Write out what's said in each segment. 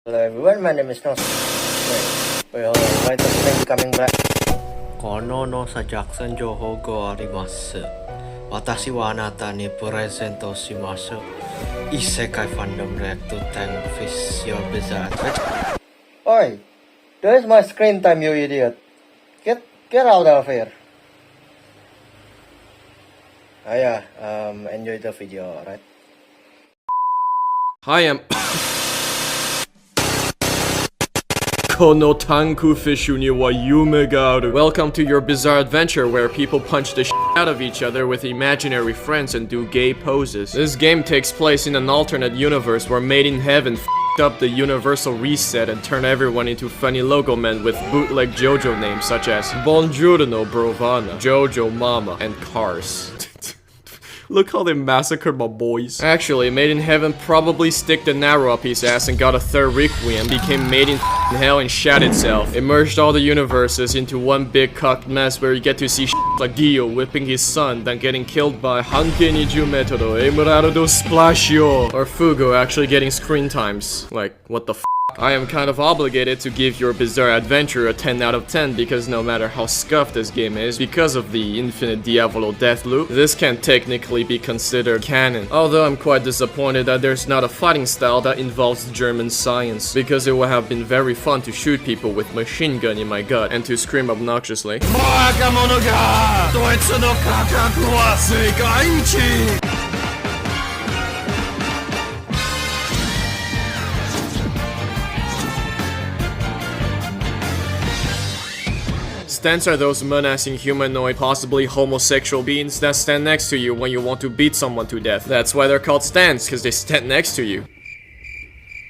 Hello everyone, my name is No. Wait, hold on, why is the screen coming back? こののさジャクソン情報があります。私はあなたにプレゼントします。異世界ファンドムレッドタンフィッシュビザード。Oi, there's my screen time, you idiot. Get out of here. Yeah, enjoy the video, alright? Hi, I'm このタンクフィッシュには夢がある Welcome to your bizarre adventure where people punch the shit out of each other with imaginary friends and do gay poses. This game takes place in an alternate universe where Made in Heaven f***ed up the universal reset and turned everyone into funny logo men with bootleg JoJo names such as Buongiorno Brovana, JoJo Mama, and Cars. Look how they massacred my boys. Actually, Made in Heaven probably sticked the Naru up his ass and got a third Requiem, became Made in Hell and shat itself. It merged all the universes into one big cocked mess where you get to see like Dio whipping his son, then getting killed by Hanke Niju Metodo, Emurado Splashio, or Fugo actually getting screen times. Like, what the f***? I am kind of obligated to give your bizarre adventure a 10 out of 10 because no matter how scuffed this game is, because of the infinite Diavolo death loop, this can technically be considered canon. Although I'm quite disappointed that there's not a fighting style that involves German science, because it would have been very fun to shoot people with machine gun in my gut and to scream obnoxiously. Stents are those menacing humanoid, possibly homosexual beings that stand next to you when you want to beat someone to death. That's why they're called stents, because they stand next to you.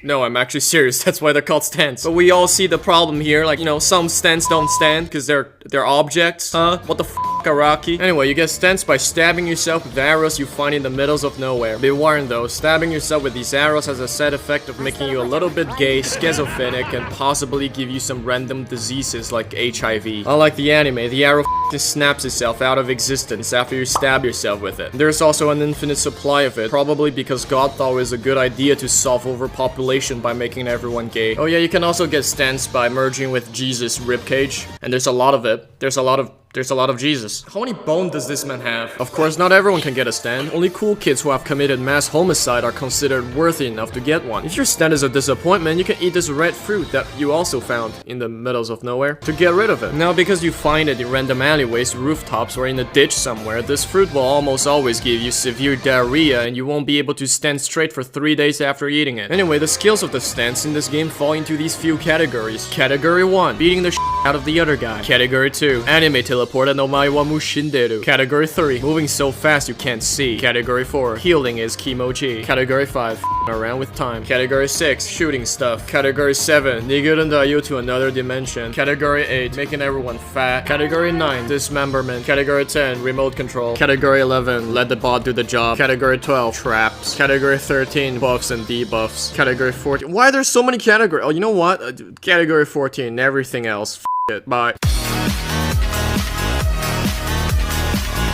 No, I'm actually serious, that's why they're called stents. But we all see the problem here, like, you know, some stents don't stand because they're objects. Huh? What the f***, Araki? Anyway, you get stents by stabbing yourself with arrows you find in the middles of nowhere. Be warned though, stabbing yourself with these arrows has a side effect of making you a little bit gay, schizophrenic, and possibly give you some random diseases like HIV. Unlike the anime, the arrow just snaps itself out of existence after you stab yourself with it. There's also an infinite supply of it, probably because God thought it was a good idea to solve overpopulation by making everyone gay. Oh yeah, you can also get stents by merging with Jesus' ribcage, and there's a lot of it. There's a lot of Jesus. How many bone does this man have? Of course, not everyone can get a stent. Only cool kids who have committed mass homicide are considered worthy enough to get one. If your stent is a disappointment, you can eat this red fruit that you also found in the middles of nowhere to get rid of it. Now, because you find it in random alleyways, rooftops, or in a ditch somewhere, this fruit will almost always give you severe diarrhea and you won't be able to stand straight for 3 days after eating it. Anyway, the skills of the stents in this game fall into these few categories. Category 1, beating the out of the other guy. Category 2, anime teleported no mai wa mushinderu. Category 3, moving so fast you can't see. Category 4, healing is kimochi. Category 5, around with time. Category 6, shooting stuff. Category 7, nigurunda you to another dimension. Category 8, making everyone fat. Category 9, dismemberment. Category 10, remote control. Category 11, let the bot do the job. Category 12, traps. Category 13, buffs and debuffs. Category 14, why are there so many categories? Oh, you know what? Category 14, everything else. It. Bye.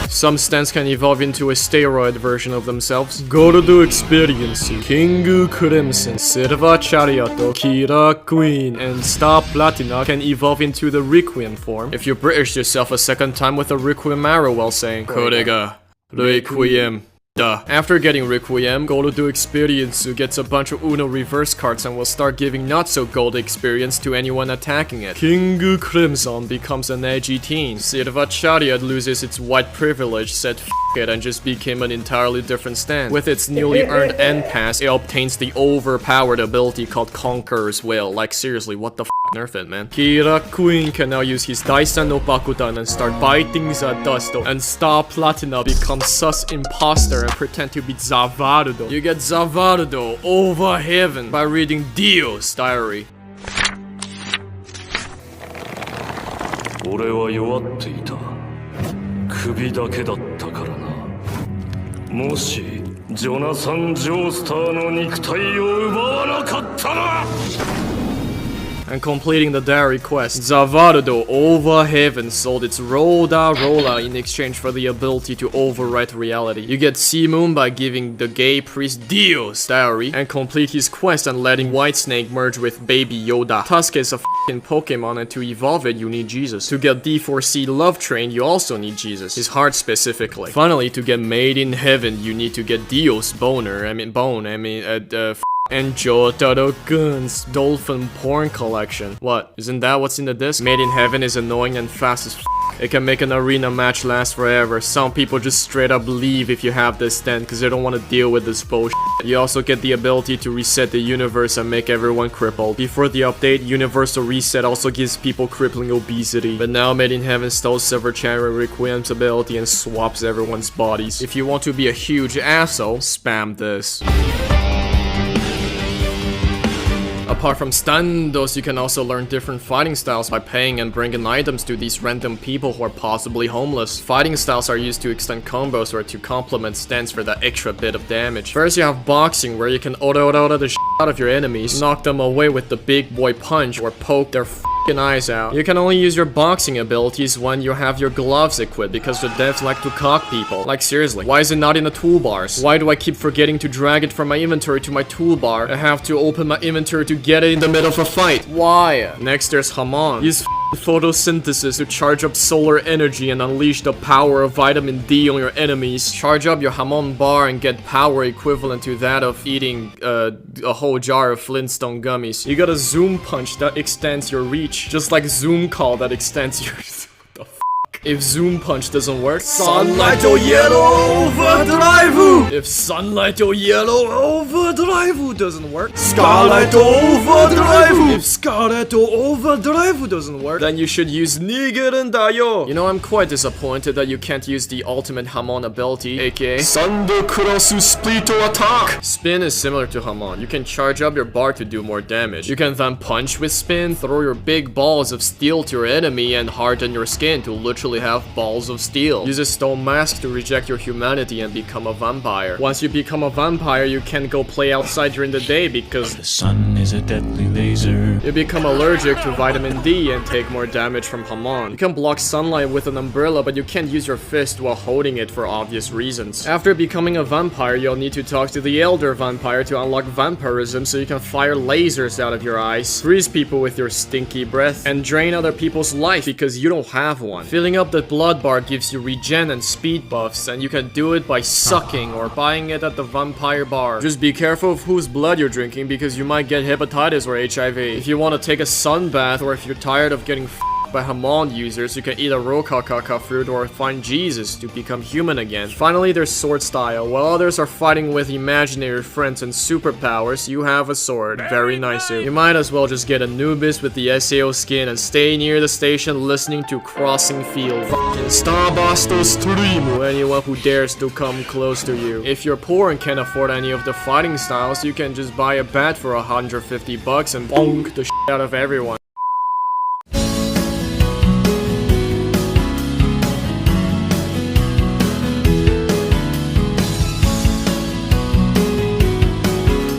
Some stents can evolve into a steroid version of themselves. Gold Experience, King Crimson, Silver Chariot, Kira Queen, and Star Platina can evolve into the Requiem form. If you British yourself a second time with a Requiem arrow while saying Korega Requiem. After getting Requiem, Gold Experience gets a bunch of Uno reverse cards and will start giving not so gold experience to anyone attacking it. King Crimson becomes an edgy teen. Silver Chariot loses its white privilege, said f it, and just became an entirely different stand. With its newly earned end pass, it obtains the overpowered ability called Conqueror's Will. Like seriously, what the f, nerf it, man. Kira Queen can now use his Daisen no Bakudan and start biting the dust, and Star Platina becomes sus imposter and pretend to be Zavardo. You get Zavardo over heaven by reading Dio's diary. 俺は弱っていた。首だけだったからな。もしジョナサン・ジョースターの肉体を奪わなかったら And completing the diary quest, Zavardo over heaven sold its Rola in exchange for the ability to overwrite reality. You get Sea Moon by giving the gay priest Dio's diary and complete his quest and letting Whitesnake merge with Baby Yoda. Tusk is a f***ing Pokemon, and to evolve it you need Jesus. To get D4C Love Train you also need Jesus, his heart specifically. Finally, to get Made in Heaven you need to get Dio's bone, and Jotaro Gun's dolphin porn collection. What? Isn't that what's in the disc? Made in Heaven is annoying and fast as f***. It can make an arena match last forever. Some people just straight up leave if you have this stand because they don't want to deal with this bullshit. You also get the ability to reset the universe and make everyone crippled. Before the update, Universal Reset also gives people crippling obesity. But now Made in Heaven stole Silverchair Requiem's ability and swaps everyone's bodies. If you want to be a huge asshole, spam this. Apart from standos, you can also learn different fighting styles by paying and bringing items to these random people who are possibly homeless. Fighting styles are used to extend combos or to complement stands for that extra bit of damage. First you have boxing, where you can auto the shit out of your enemies, knock them away with the big boy punch, or poke their f***ing eyes out. You can only use your boxing abilities when you have your gloves equipped, because the devs like to cock people. Like seriously, why is it not in the toolbars? Why do I keep forgetting to drag it from my inventory to my toolbar? I have to open my inventory to get it in the middle of a fight. Why? Next there's Hamon. Use photosynthesis to charge up solar energy and unleash the power of vitamin D on your enemies. Charge up your Hamon bar and get power equivalent to that of eating a whole jar of Flintstone gummies. You got a Zoom Punch that extends your reach, just like Zoom Call that extends your... If Zoom Punch doesn't work, Sunlight or Yellow Overdrive! If Sunlight or Yellow Overdrive doesn't work, Scarlet Overdrive! If Scarlet or Overdrive doesn't work, then you should use Nigeren Dayo! You know, I'm quite disappointed that you can't use the ultimate Hamon ability, aka Thunder Cross Split Attack! Spin is similar to Hamon. You can charge up your bar to do more damage. You can then punch with spin, throw your big balls of steel to your enemy, and harden your skin to literally have balls of steel. Use a stone mask to reject your humanity and become a vampire. Once you become a vampire, you can't go play outside during the day because the sun is a deadly laser. You become allergic to vitamin D and take more damage from Hamon. You can block sunlight with an umbrella, but you can't use your fist while holding it for obvious reasons. After becoming a vampire, you'll need to talk to the elder vampire to unlock vampirism so you can fire lasers out of your eyes, freeze people with your stinky breath, and drain other people's life because you don't have one. Filling up the blood bar gives you regen and speed buffs, and you can do it by sucking or buying it at the vampire bar. Just be careful of whose blood you're drinking because you might get hepatitis or HIV. If you want to take a sun bath, or if you're tired of getting by Hamon users, you can eat a Rokakaka fruit or find Jesus to become human again. Finally, there's sword style. While others are fighting with imaginary friends and superpowers, you have a sword. Very nice. You might as well just get Anubis with the SAO skin and stay near the station listening to Crossing Field. Fucking Starbuster Stream to anyone who dares to come close to you. If you're poor and can't afford any of the fighting styles, you can just buy a bat for $150 and bonk the shit out of everyone.